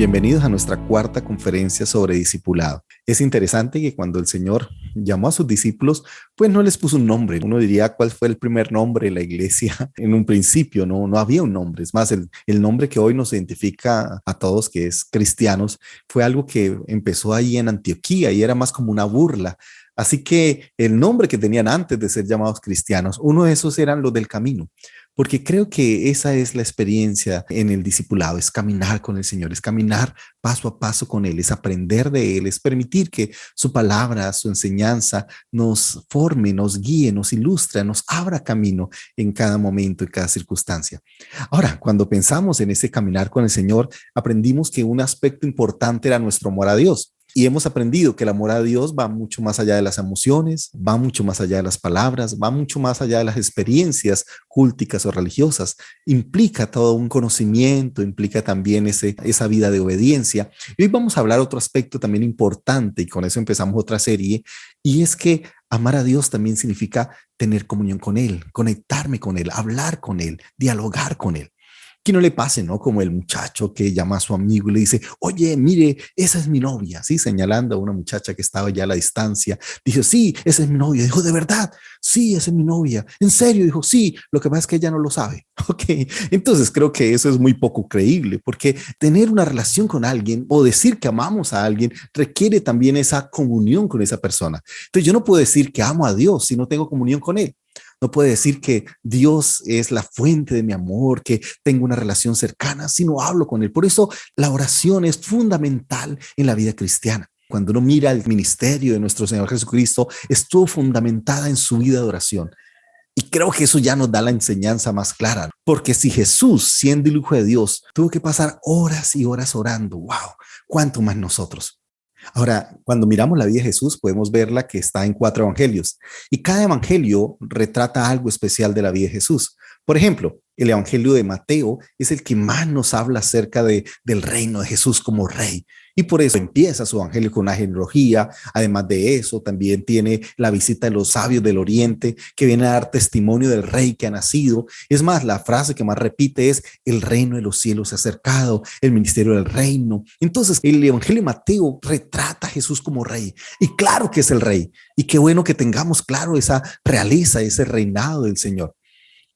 Bienvenidos a nuestra cuarta conferencia sobre discipulado. Es interesante que cuando el Señor llamó a sus discípulos, pues no les puso un nombre. Uno diría cuál fue el primer nombre de la iglesia. En un principio no había un nombre. Es más, el nombre que hoy nos identifica a todos, que es cristianos, fue algo que empezó ahí en Antioquía y era más como una burla. Así que el nombre que tenían antes de ser llamados cristianos, uno de esos eran los del camino. Porque creo que esa es la experiencia en el discipulado, es caminar con el Señor, es caminar paso a paso con Él, es aprender de Él, es permitir que su palabra, su enseñanza nos forme, nos guíe, nos ilustre, nos abra camino en cada momento, en cada circunstancia. Ahora, cuando pensamos en ese caminar con el Señor, aprendimos que un aspecto importante era nuestro amor a Dios. Y hemos aprendido que el amor a Dios va mucho más allá de las emociones, va mucho más allá de las palabras, va mucho más allá de las experiencias culticas o religiosas. Implica todo un conocimiento, implica también esa vida de obediencia. Y hoy vamos a hablar otro aspecto también importante, y con eso empezamos otra serie, y es que amar a Dios también significa tener comunión con Él, conectarme con Él, hablar con Él, dialogar con Él. Que no le pase, ¿no? Como el muchacho que llama a su amigo y le dice, oye, mire, esa es mi novia, ¿sí? Señalando a una muchacha que estaba ya a la distancia. Dijo, sí, esa es mi novia. Dijo, ¿de verdad? Sí, esa es mi novia. ¿En serio? Dijo, sí, lo que pasa es que ella no lo sabe. Ok, entonces creo que eso es muy poco creíble, porque tener una relación con alguien o decir que amamos a alguien requiere también esa comunión con esa persona. Entonces yo no puedo decir que amo a Dios si no tengo comunión con Él. No puede decir que Dios es la fuente de mi amor, que tengo una relación cercana, si no hablo con Él. Por eso la oración es fundamental en la vida cristiana. Cuando uno mira el ministerio de nuestro Señor Jesucristo, estuvo fundamentada en su vida de oración. Y creo que eso ya nos da la enseñanza más clara, porque si Jesús, siendo el Hijo de Dios, tuvo que pasar horas y horas orando, wow, ¿cuánto más nosotros? Ahora, cuando miramos la vida de Jesús, podemos verla que está en 4 evangelios y cada evangelio retrata algo especial de la vida de Jesús. Por ejemplo, el evangelio de Mateo es el que más nos habla acerca del reino de Jesús como rey. Y por eso empieza su evangelio con una genealogía. Además de eso, también tiene la visita de los sabios del oriente que vienen a dar testimonio del rey que ha nacido. Es más, la frase que más repite es: el reino de los cielos se ha acercado, el ministerio del reino. Entonces, el evangelio de Mateo retrata a Jesús como rey. Y claro que es el rey. Y qué bueno que tengamos claro esa realeza, ese reinado del Señor.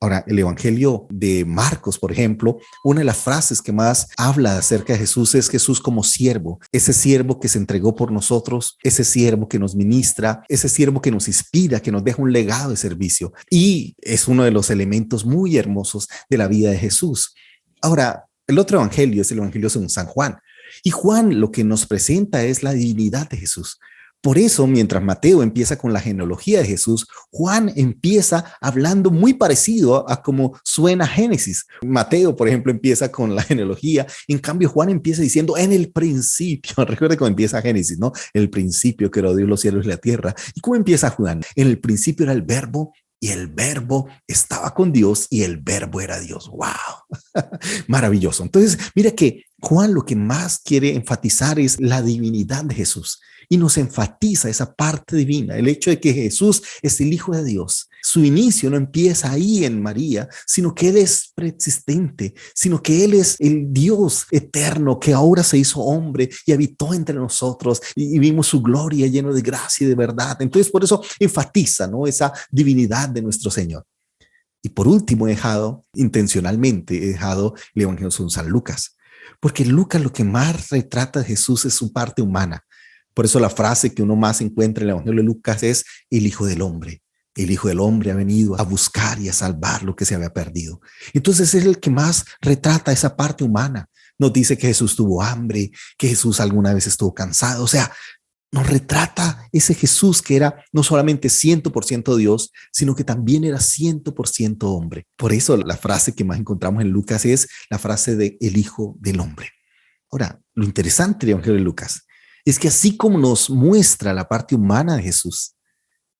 Ahora, el evangelio de Marcos, por ejemplo, una de las frases que más habla acerca de Jesús es Jesús como siervo, ese siervo que se entregó por nosotros, ese siervo que nos ministra, ese siervo que nos inspira, que nos deja un legado de servicio. Y es uno de los elementos muy hermosos de la vida de Jesús. Ahora, el otro evangelio es el evangelio según San Juan. Y Juan lo que nos presenta es la divinidad de Jesús. Por eso, mientras Mateo empieza con la genealogía de Jesús, Juan empieza hablando muy parecido a como suena Génesis. Mateo, por ejemplo, empieza con la genealogía, en cambio Juan empieza diciendo en el principio. Recuerda cómo empieza Génesis, ¿no? En el principio creó Dios los cielos y la tierra. ¿Y cómo empieza Juan? En el principio era el verbo, y el verbo estaba con Dios y el verbo era Dios. ¡Wow! Maravilloso. Entonces, mira que Juan lo que más quiere enfatizar es la divinidad de Jesús y nos enfatiza esa parte divina, el hecho de que Jesús es el Hijo de Dios. Su inicio no empieza ahí en María, sino que Él es preexistente, sino que Él es el Dios eterno que ahora se hizo hombre y habitó entre nosotros y vimos su gloria lleno de gracia y de verdad. Entonces, por eso enfatiza, ¿no?, esa divinidad de nuestro Señor. Y por último, intencionalmente he dejado el Evangelio según San Lucas, porque Lucas lo que más retrata de Jesús es su parte humana. Por eso la frase que uno más encuentra en el Evangelio de Lucas es el Hijo del Hombre. El Hijo del Hombre ha venido a buscar y a salvar lo que se había perdido. Entonces es el que más retrata esa parte humana. Nos dice que Jesús tuvo hambre, que Jesús alguna vez estuvo cansado. O sea, nos retrata ese Jesús que era no solamente 100% Dios, sino que también era 100% hombre. Por eso la frase que más encontramos en Lucas es la frase de el Hijo del Hombre. Ahora, lo interesante del Evangelio de Lucas es que así como nos muestra la parte humana de Jesús,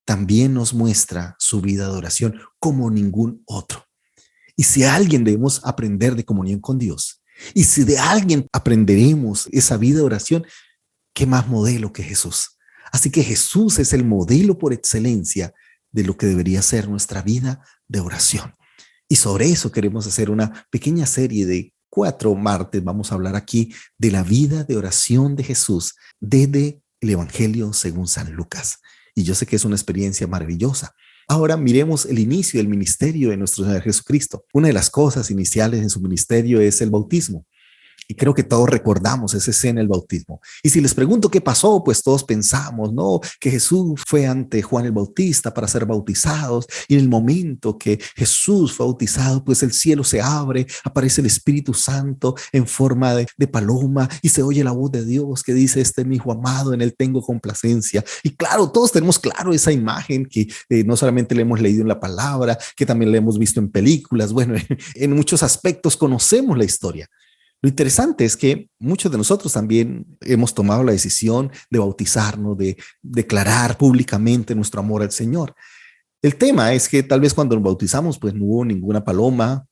también nos muestra su vida de oración como ningún otro. Y si alguien debemos aprender de comunión con Dios, y si de alguien aprenderemos esa vida de oración, ¿qué más modelo que Jesús? Así que Jesús es el modelo por excelencia de lo que debería ser nuestra vida de oración. Y sobre eso queremos hacer una pequeña serie de 4 martes vamos a hablar aquí de la vida de oración de Jesús desde el Evangelio según San Lucas. Y yo sé que es una experiencia maravillosa. Ahora miremos el inicio del ministerio de nuestro Señor Jesucristo. Una de las cosas iniciales en su ministerio es el bautismo. Y creo que todos recordamos esa escena del bautismo. Y si les pregunto qué pasó, pues todos pensamos, ¿no? Que Jesús fue ante Juan el Bautista para ser bautizados. Y en el momento que Jesús fue bautizado, pues el cielo se abre, aparece el Espíritu Santo en forma de paloma y se oye la voz de Dios que dice, este es mi hijo amado, en él tengo complacencia. Y claro, todos tenemos claro esa imagen que no solamente le hemos leído en la palabra, que también le hemos visto en películas. Bueno, en muchos aspectos conocemos la historia. Lo interesante es que muchos de nosotros también hemos tomado la decisión de bautizarnos, de declarar públicamente nuestro amor al Señor. El tema es que tal vez cuando nos bautizamos, pues no hubo ninguna paloma,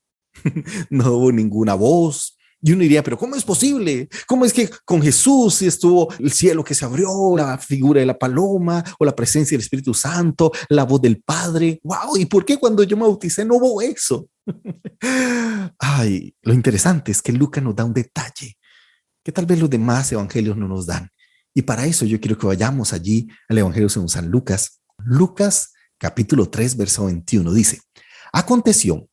no hubo ninguna voz. Y uno diría, pero ¿cómo es posible? ¿Cómo es que con Jesús sí estuvo el cielo que se abrió, la figura de la paloma o la presencia del Espíritu Santo, la voz del Padre? ¡Wow! ¿Y por qué cuando yo me bauticé no hubo eso? Ay, lo interesante es que Lucas nos da un detalle que tal vez los demás evangelios no nos dan. Y para eso yo quiero que vayamos allí al Evangelio según San Lucas. Lucas capítulo 3, verso 21 dice, aconteció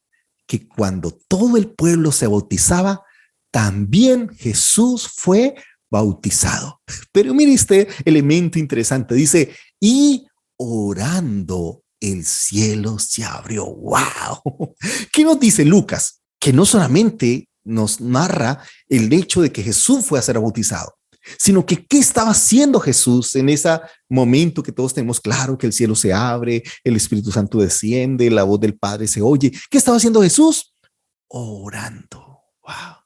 que cuando todo el pueblo se bautizaba, también Jesús fue bautizado. Pero mire este elemento interesante, dice, y orando el cielo se abrió. ¡Wow! ¿Qué nos dice Lucas? Que no solamente nos narra el hecho de que Jesús fue a ser bautizado, sino que qué estaba haciendo Jesús en ese momento que todos tenemos claro que el cielo se abre, el Espíritu Santo desciende, la voz del Padre se oye. ¿Qué estaba haciendo Jesús? Orando. ¡Wow!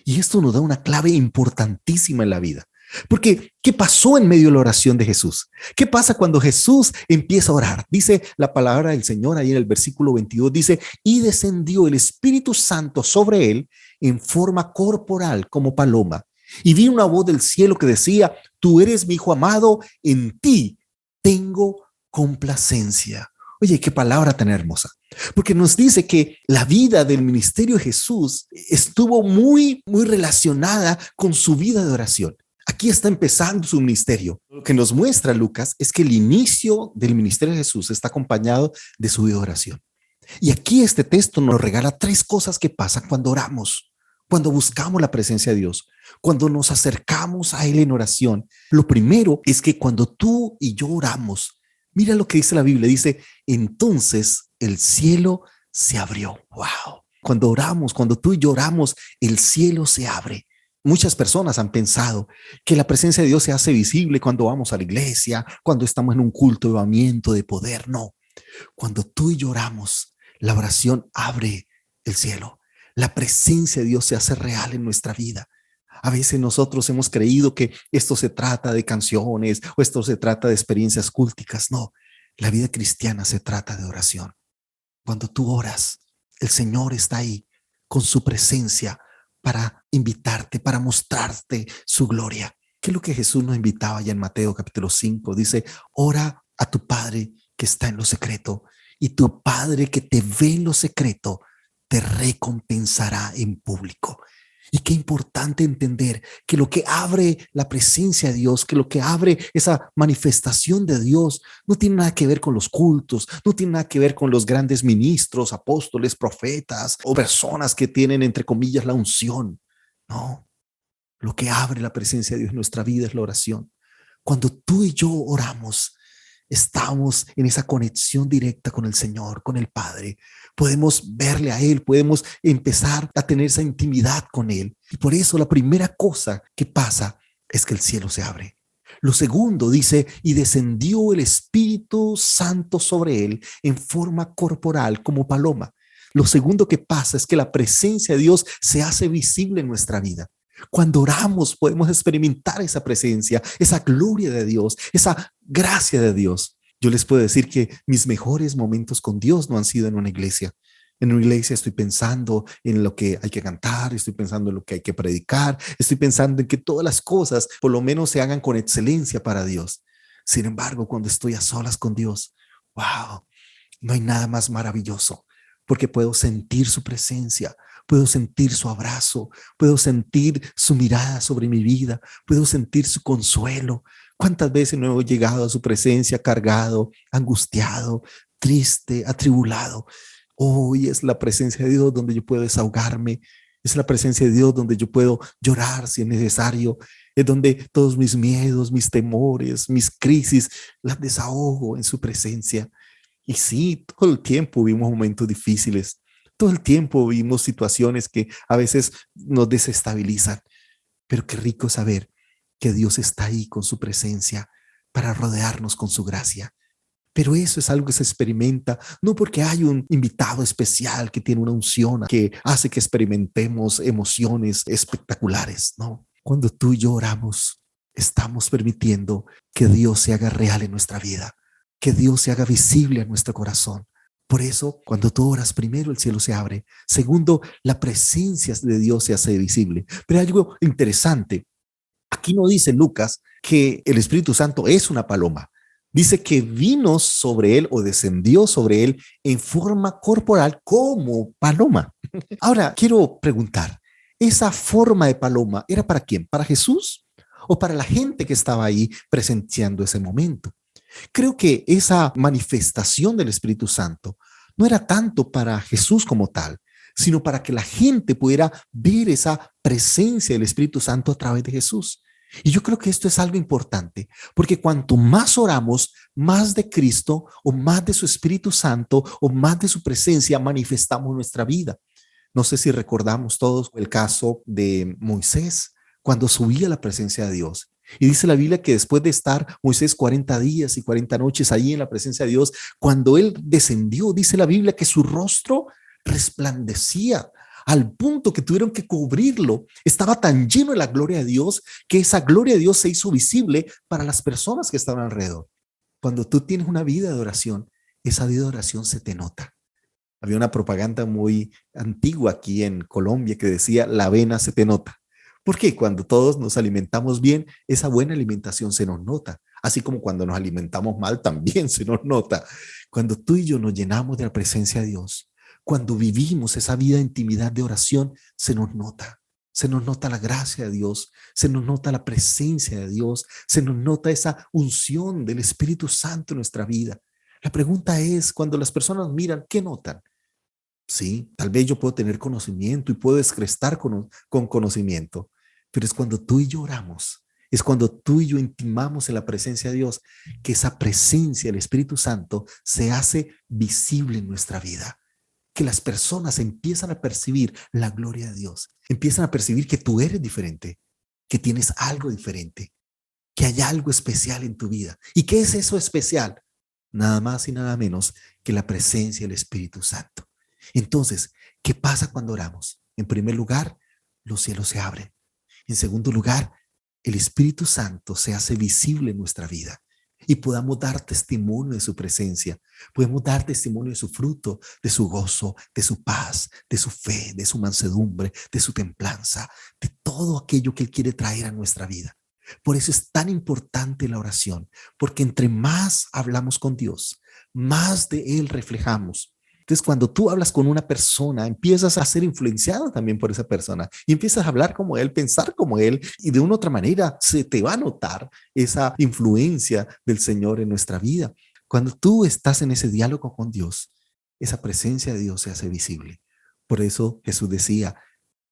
Y esto nos da una clave importantísima en la vida. Porque, ¿qué pasó en medio de la oración de Jesús? ¿Qué pasa cuando Jesús empieza a orar? Dice la palabra del Señor ahí en el versículo 22, dice, y descendió el Espíritu Santo sobre él en forma corporal como paloma. Y vi una voz del cielo que decía, tú eres mi hijo amado, en ti tengo complacencia. Oye, qué palabra tan hermosa. Porque nos dice que la vida del ministerio de Jesús estuvo muy relacionada con su vida de oración. Aquí está empezando su ministerio. Lo que nos muestra Lucas es que el inicio del ministerio de Jesús está acompañado de su vida de oración. Y aquí este texto nos regala 3 cosas que pasan cuando oramos, cuando buscamos la presencia de Dios, cuando nos acercamos a Él en oración. Lo primero es que cuando tú y yo oramos, mira lo que dice la Biblia, dice, entonces el cielo se abrió. ¡Wow! Cuando oramos, cuando tú y yo oramos, el cielo se abre. Muchas personas han pensado que la presencia de Dios se hace visible cuando vamos a la iglesia, cuando estamos en un culto de avivamiento, de poder. No, cuando tú y yo oramos, la oración abre el cielo. La presencia de Dios se hace real en nuestra vida. A veces nosotros hemos creído que esto se trata de canciones o esto se trata de experiencias culticas. No, la vida cristiana se trata de oración. Cuando tú oras, el Señor está ahí con su presencia para invitarte, para mostrarte su gloria. ¿Qué es lo que Jesús nos invitaba ya en Mateo capítulo 5? Dice, ora a tu Padre que está en lo secreto y tu Padre que te ve en lo secreto te recompensará en público. Y qué importante entender que lo que abre la presencia de Dios, que lo que abre esa manifestación de Dios, no tiene nada que ver con los cultos, no tiene nada que ver con los grandes ministros, apóstoles, profetas o personas que tienen, entre comillas, la unción. No, lo que abre la presencia de Dios en nuestra vida es la oración. Cuando tú y yo oramos, estamos en esa conexión directa con el Señor, con el Padre. Podemos verle a Él, podemos empezar a tener esa intimidad con Él. Y por eso la primera cosa que pasa es que el cielo se abre. Lo segundo dice, y descendió el Espíritu Santo sobre él en forma corporal como paloma. Lo segundo que pasa es que la presencia de Dios se hace visible en nuestra vida. Cuando oramos podemos experimentar esa presencia, esa gloria de Dios, esa gracia de Dios. Yo les puedo decir que mis mejores momentos con Dios no han sido en una iglesia. En una iglesia estoy pensando en lo que hay que cantar, estoy pensando en lo que hay que predicar, estoy pensando en que todas las cosas por lo menos se hagan con excelencia para Dios. Sin embargo, cuando estoy a solas con Dios, wow, no hay nada más maravilloso, porque puedo sentir su presencia, puedo sentir su abrazo, puedo sentir su mirada sobre mi vida, puedo sentir su consuelo. ¿Cuántas veces no he llegado a su presencia cargado, angustiado, triste, atribulado? Hoy es la presencia de Dios donde yo puedo desahogarme, es la presencia de Dios donde yo puedo llorar si es necesario, es donde todos mis miedos, mis temores, mis crisis, las desahogo en su presencia. Y sí, todo el tiempo vivimos momentos difíciles, todo el tiempo vivimos situaciones que a veces nos desestabilizan, pero qué rico saber que Dios está ahí con su presencia para rodearnos con su gracia. Pero eso es algo que se experimenta, no porque hay un invitado especial que tiene una unción que hace que experimentemos emociones espectaculares, no. Cuando tú y yo oramos, estamos permitiendo que Dios se haga real en nuestra vida, que Dios se haga visible en nuestro corazón. Por eso, cuando tú oras, primero el cielo se abre. Segundo, la presencia de Dios se hace visible. Pero hay algo interesante. Aquí no dice Lucas que el Espíritu Santo es una paloma. Dice que vino sobre él o descendió sobre él en forma corporal como paloma. Ahora, quiero preguntar, ¿esa forma de paloma era para quién? ¿Para Jesús o para la gente que estaba ahí presenciando ese momento? Creo que esa manifestación del Espíritu Santo no era tanto para Jesús como tal, sino para que la gente pudiera ver esa presencia del Espíritu Santo a través de Jesús. Y yo creo que esto es algo importante, porque cuanto más oramos, más de Cristo o más de su Espíritu Santo o más de su presencia manifestamos en nuestra vida. No sé si recordamos todos el caso de Moisés, cuando subía a la presencia de Dios. Y dice la Biblia que después de estar Moisés 40 días y 40 noches ahí en la presencia de Dios, cuando él descendió, dice la Biblia que su rostro resplandecía al punto que tuvieron que cubrirlo. Estaba tan lleno de la gloria de Dios que esa gloria de Dios se hizo visible para las personas que estaban alrededor. Cuando tú tienes una vida de oración, esa vida de oración se te nota. Había una propaganda muy antigua aquí en Colombia que decía, la avena se te nota. Porque cuando todos nos alimentamos bien, esa buena alimentación se nos nota. Así como cuando nos alimentamos mal, también se nos nota. Cuando tú y yo nos llenamos de la presencia de Dios, cuando vivimos esa vida de intimidad de oración, se nos nota. Se nos nota la gracia de Dios, se nos nota la presencia de Dios, se nos nota esa unción del Espíritu Santo en nuestra vida. La pregunta es, cuando las personas miran, ¿qué notan? Sí, tal vez yo puedo tener conocimiento y puedo descrestar con conocimiento, pero es cuando tú y yo oramos, es cuando tú y yo intimamos en la presencia de Dios, que esa presencia del Espíritu Santo se hace visible en nuestra vida, que las personas empiezan a percibir la gloria de Dios, empiezan a percibir que tú eres diferente, que tienes algo diferente, que hay algo especial en tu vida. ¿Y qué es eso especial? Nada más y nada menos que la presencia del Espíritu Santo. Entonces, ¿qué pasa cuando oramos? En primer lugar, los cielos se abren. En segundo lugar, el Espíritu Santo se hace visible en nuestra vida y podamos dar testimonio de su presencia. Podemos dar testimonio de su fruto, de su gozo, de su paz, de su fe, de su mansedumbre, de su templanza, de todo aquello que Él quiere traer a nuestra vida. Por eso es tan importante la oración, porque entre más hablamos con Dios, más de Él reflejamos. Entonces, cuando tú hablas con una persona, empiezas a ser influenciado también por esa persona y empiezas a hablar como él, pensar como él, y de una otra manera se te va a notar esa influencia del Señor en nuestra vida. Cuando tú estás en ese diálogo con Dios, esa presencia de Dios se hace visible. Por eso Jesús decía,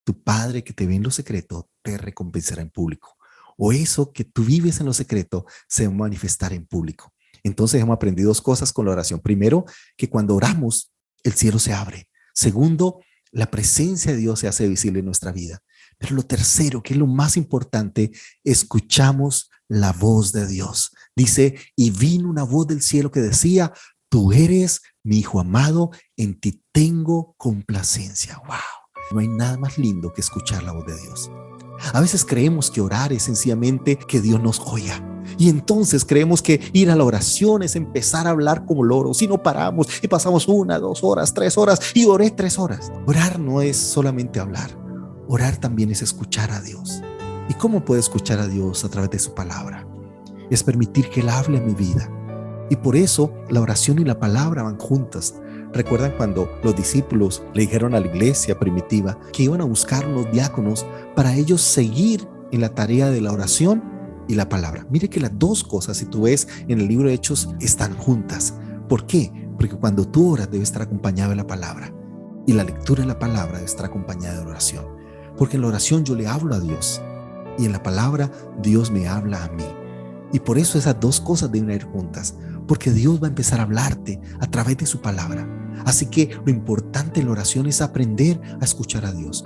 tu Padre que te ve en lo secreto te recompensará en público. O eso que tú vives en lo secreto se va a manifestar en público. Entonces hemos aprendido dos cosas con la oración. Primero, que cuando oramos, el cielo se abre. Segundo, la presencia de Dios se hace visible en nuestra vida. Pero lo tercero, que es lo más importante, escuchamos la voz de Dios. Dice, y vino una voz del cielo que decía, tú eres mi hijo amado, en ti tengo complacencia. ¡Wow! No hay nada más lindo que escuchar la voz de Dios. A veces creemos que orar es sencillamente que Dios nos oiga. Y entonces creemos que ir a la oración es empezar a hablar como loros y no paramos y pasamos 1, 2 horas, 3 horas y oré 3 horas. Orar no es solamente hablar. Orar también es escuchar a Dios. ¿Y cómo puedo escuchar a Dios a través de su palabra? Es permitir que Él hable en mi vida. Y por eso la oración y la palabra van juntas. ¿Recuerdan cuando los discípulos le dijeron a la iglesia primitiva que iban a buscar unos diáconos para ellos seguir en la tarea de la oración y la palabra? Mire que las dos cosas, si tú ves en el libro de Hechos, están juntas. ¿Por qué? Porque cuando tú oras debe estar acompañado de la palabra, y la lectura de la palabra debe estar acompañada de la oración. Porque en la oración yo le hablo a Dios y en la palabra Dios me habla a mí. Y por eso esas dos cosas deben ir juntas, porque Dios va a empezar a hablarte a través de su palabra. Así que lo importante en la oración es aprender a escuchar a Dios.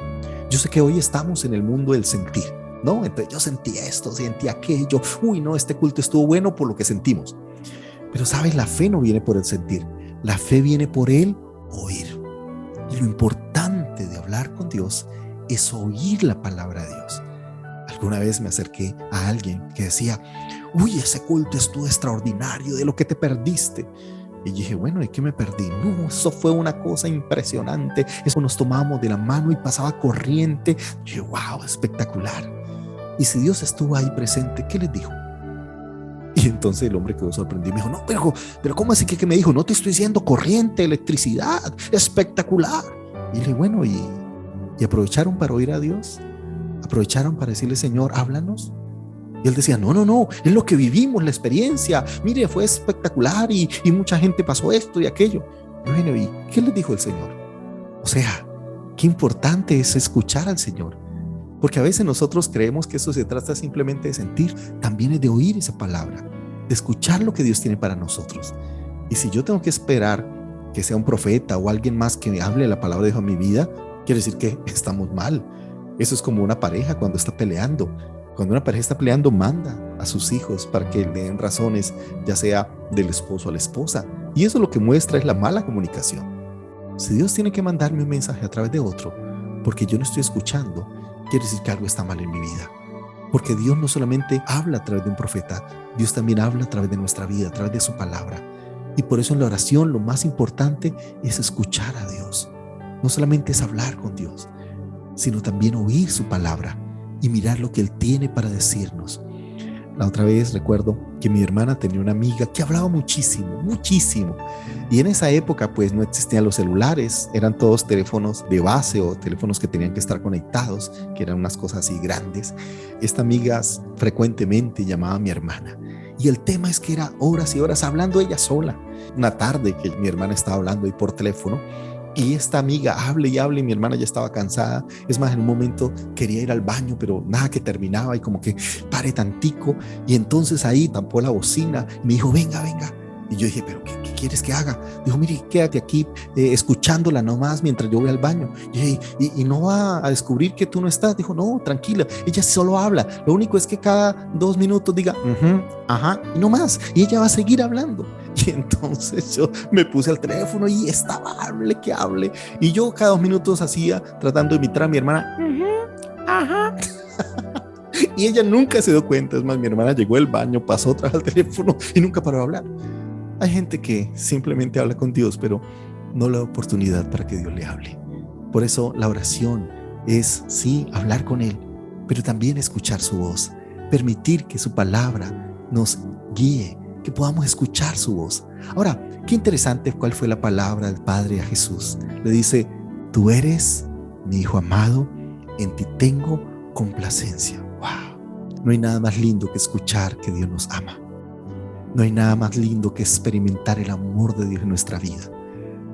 Yo sé que hoy estamos en el mundo del sentir, ¿no? Entonces yo sentí esto, sentí aquello. Uy, no, este culto estuvo bueno por lo que sentimos. Pero sabes, la fe no viene por el sentir. La fe viene por el oír. Y lo importante de hablar con Dios es oír la palabra de Dios. Alguna vez me acerqué a alguien que decía: uy, ese culto estuvo extraordinario, de lo que te perdiste. Y dije: bueno, ¿de qué me perdí? No, eso fue una cosa impresionante. Eso nos tomábamos de la mano y pasaba corriente. Y dije: wow, espectacular. Y si Dios estuvo ahí presente, ¿qué les dijo? Y entonces el hombre quedó sorprendido y me dijo: no, pero ¿cómo así que me dijo? No te estoy diciendo corriente, electricidad, espectacular. Y le dije: bueno, ¿y aprovecharon para oír a Dios? ¿Aprovecharon para decirle: Señor, háblanos? Y él decía: no, es lo que vivimos, la experiencia. Mire, fue espectacular y mucha gente pasó esto y aquello. Y bueno, ¿y qué les dijo el Señor? O sea, qué importante es escuchar al Señor. Porque a veces nosotros creemos que eso se trata simplemente de sentir, también es de oír esa palabra, de escuchar lo que Dios tiene para nosotros. Y si yo tengo que esperar que sea un profeta o alguien más que me hable la palabra de Dios a mi vida, quiere decir que estamos mal. Eso es como una pareja cuando está peleando. Cuando una pareja está peleando, manda a sus hijos para que le den razones, ya sea del esposo a la esposa. Y eso lo que muestra es la mala comunicación. Si Dios tiene que mandarme un mensaje a través de otro, porque yo no estoy escuchando, quiere decir que algo está mal en mi vida. Porque Dios no solamente habla a través de un profeta, Dios también habla a través de nuestra vida, a través de su palabra. Y por eso en la oración lo más importante es escuchar a Dios. No solamente es hablar con Dios, sino también oír su palabra y mirar lo que Él tiene para decirnos. La otra vez recuerdo que mi hermana tenía una amiga que hablaba muchísimo. Y en esa época pues no existían los celulares, eran todos teléfonos de base o teléfonos que tenían que estar conectados, que eran unas cosas así grandes. Esta amiga frecuentemente llamaba a mi hermana. Y el tema es que era horas y horas hablando ella sola. Una tarde que mi hermana estaba hablando ahí por teléfono, y esta amiga hable y hable, y mi hermana ya estaba cansada. Es más, en un momento quería ir al baño, pero nada que terminaba y como que pare tantico. Y entonces ahí tampó la bocina y me dijo: venga. Y yo dije: ¿pero qué quieres que haga? Dijo: mire, quédate aquí escuchándola nomás mientras yo voy al baño. Y dije: ¿Y no va a descubrir que tú no estás? Dijo: no, tranquila, ella solo habla. Lo único es que cada 2 minutos diga ajá, y no más. Y ella va a seguir hablando. Y entonces yo me puse al teléfono y estaba hable. Y yo cada 2 minutos hacía, tratando de imitar a mi hermana: ajá. Y ella nunca se dio cuenta. Es más, mi hermana llegó al baño, pasó otra vez al teléfono y nunca paró de hablar. Hay gente que simplemente habla con Dios, pero no le da oportunidad para que Dios le hable. Por eso la oración es, sí, hablar con Él, pero también escuchar su voz, permitir que su palabra nos guíe, que podamos escuchar su voz. Ahora, qué interesante cuál fue la palabra del Padre a Jesús. Le dice: tú eres mi Hijo amado, en ti tengo complacencia. ¡Wow! No hay nada más lindo que escuchar que Dios nos ama. No hay nada más lindo que experimentar el amor de Dios en nuestra vida.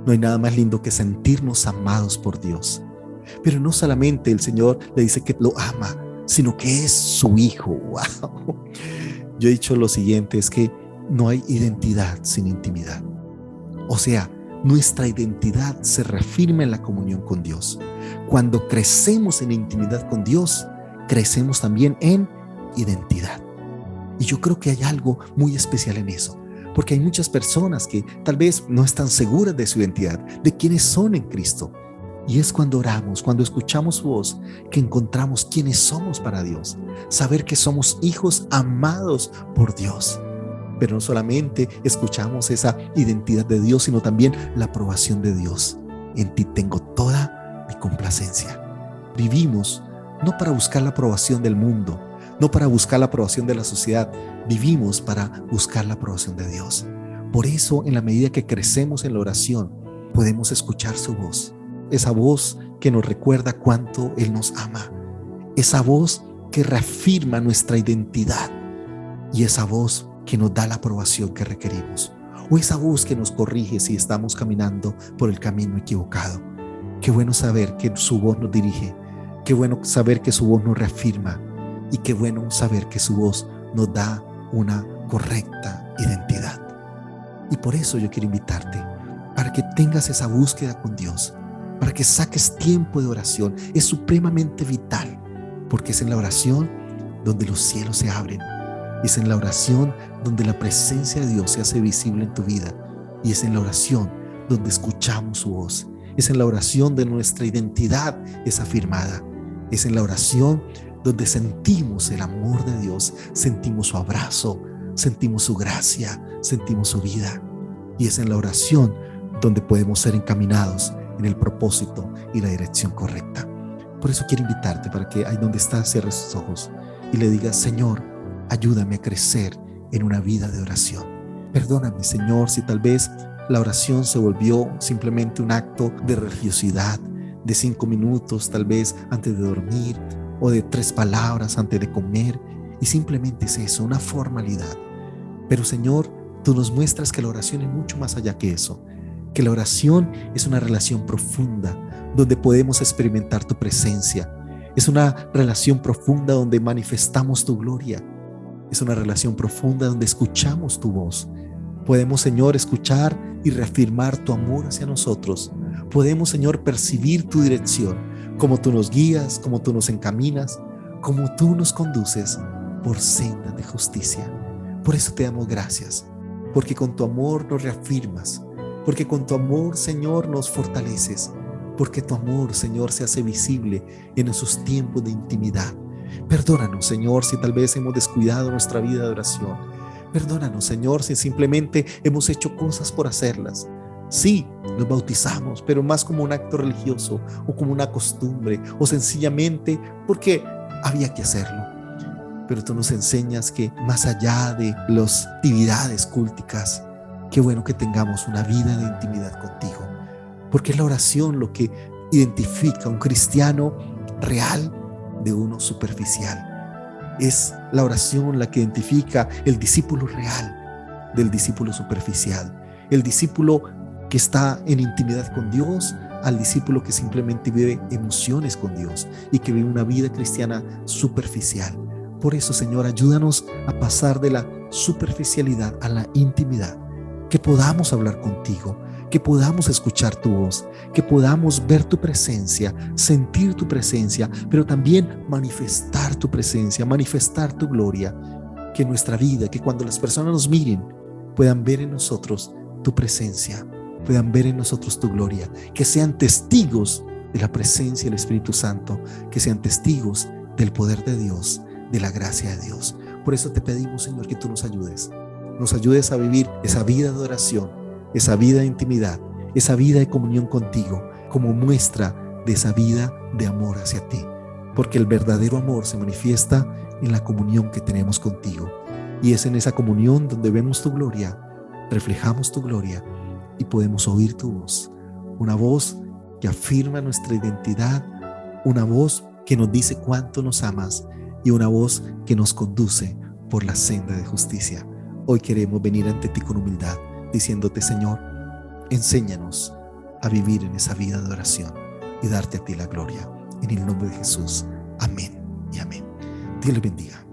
No hay nada más lindo que sentirnos amados por Dios. Pero no solamente el Señor le dice que lo ama, sino que es su Hijo. ¡Wow! Yo he dicho lo siguiente, es que no hay identidad sin intimidad. O sea, nuestra identidad se reafirma en la comunión con Dios. Cuando crecemos en intimidad con Dios, crecemos también en identidad. Y yo creo que hay algo muy especial en eso, porque hay muchas personas que tal vez no están seguras de su identidad, de quiénes son en Cristo. Y es cuando oramos, cuando escuchamos su voz, que encontramos quiénes somos para Dios. Saber que somos hijos amados por Dios. Pero no solamente escuchamos esa identidad de Dios, sino también la aprobación de Dios. En ti tengo toda mi complacencia. Vivimos no para buscar la aprobación del mundo, no para buscar la aprobación de la sociedad. Vivimos para buscar la aprobación de Dios. Por eso, en la medida que crecemos en la oración, podemos escuchar su voz, esa voz que nos recuerda cuánto Él nos ama, esa voz que reafirma nuestra identidad y esa voz que nos da la aprobación que requerimos, o esa voz que nos corrige si estamos caminando por el camino equivocado. Qué bueno saber que su voz nos dirige, qué bueno saber que su voz nos reafirma y qué bueno saber que su voz nos da una correcta identidad. Y por eso yo quiero invitarte para que tengas esa búsqueda con Dios, para que saques tiempo de oración. Es supremamente vital, porque es en la oración donde los cielos se abren, es en la oración donde la presencia de Dios se hace visible en tu vida, y es en la oración donde escuchamos su voz, es en la oración donde nuestra identidad es afirmada, es en la oración donde sentimos el amor de Dios, sentimos su abrazo, sentimos su gracia, sentimos su vida, y es en la oración donde podemos ser encaminados en el propósito y la dirección correcta. Por eso quiero invitarte para que ahí donde estás cierres tus ojos y le digas: Señor, ayúdame a crecer en una vida de oración. Perdóname, Señor, si tal vez la oración se volvió simplemente un acto de religiosidad, de 5 minutos tal vez antes de dormir, o de 3 palabras antes de comer, y simplemente es eso, una formalidad. Pero Señor, tú nos muestras que la oración es mucho más allá que eso, que la oración es una relación profunda donde podemos experimentar tu presencia, es una relación profunda donde manifestamos tu gloria, es una relación profunda donde escuchamos tu voz. Podemos, Señor, escuchar y reafirmar tu amor hacia nosotros. Podemos, Señor, percibir tu dirección, como tú nos guías, como tú nos encaminas, como tú nos conduces por sendas de justicia. Por eso te damos gracias, porque con tu amor nos reafirmas, porque con tu amor, Señor, nos fortaleces, porque tu amor, Señor, se hace visible en esos tiempos de intimidad. Perdónanos, Señor, si tal vez hemos descuidado nuestra vida de oración. Perdónanos, Señor, si simplemente hemos hecho cosas por hacerlas. Sí, nos bautizamos, pero más como un acto religioso o como una costumbre o sencillamente porque había que hacerlo. Pero tú nos enseñas que más allá de las actividades culticas, qué bueno que tengamos una vida de intimidad contigo, porque es la oración lo que identifica a un cristiano real de uno superficial. Es la oración la que identifica el discípulo real del discípulo superficial, el discípulo que está en intimidad con Dios, al discípulo que simplemente vive emociones con Dios y que vive una vida cristiana superficial. Por eso, Señor, ayúdanos a pasar de la superficialidad a la intimidad, que podamos hablar contigo, que podamos escuchar tu voz, que podamos ver tu presencia, sentir tu presencia, pero también manifestar tu presencia, manifestar tu gloria, que en nuestra vida, que cuando las personas nos miren, puedan ver en nosotros tu presencia, puedan ver en nosotros tu gloria, que sean testigos de la presencia del Espíritu Santo, que sean testigos del poder de Dios, de la gracia de Dios. Por eso te pedimos, Señor, que tú nos ayudes a vivir esa vida de oración, esa vida de intimidad, esa vida de comunión contigo, como muestra de esa vida de amor hacia ti, porque el verdadero amor se manifiesta en la comunión que tenemos contigo, y es en esa comunión donde vemos tu gloria, reflejamos tu gloria y podemos oír tu voz, una voz que afirma nuestra identidad, una voz que nos dice cuánto nos amas y una voz que nos conduce por la senda de justicia. Hoy queremos venir ante ti con humildad, diciéndote: Señor, enséñanos a vivir en esa vida de oración y darte a ti la gloria. En el nombre de Jesús. Amén y amén. Dios les bendiga.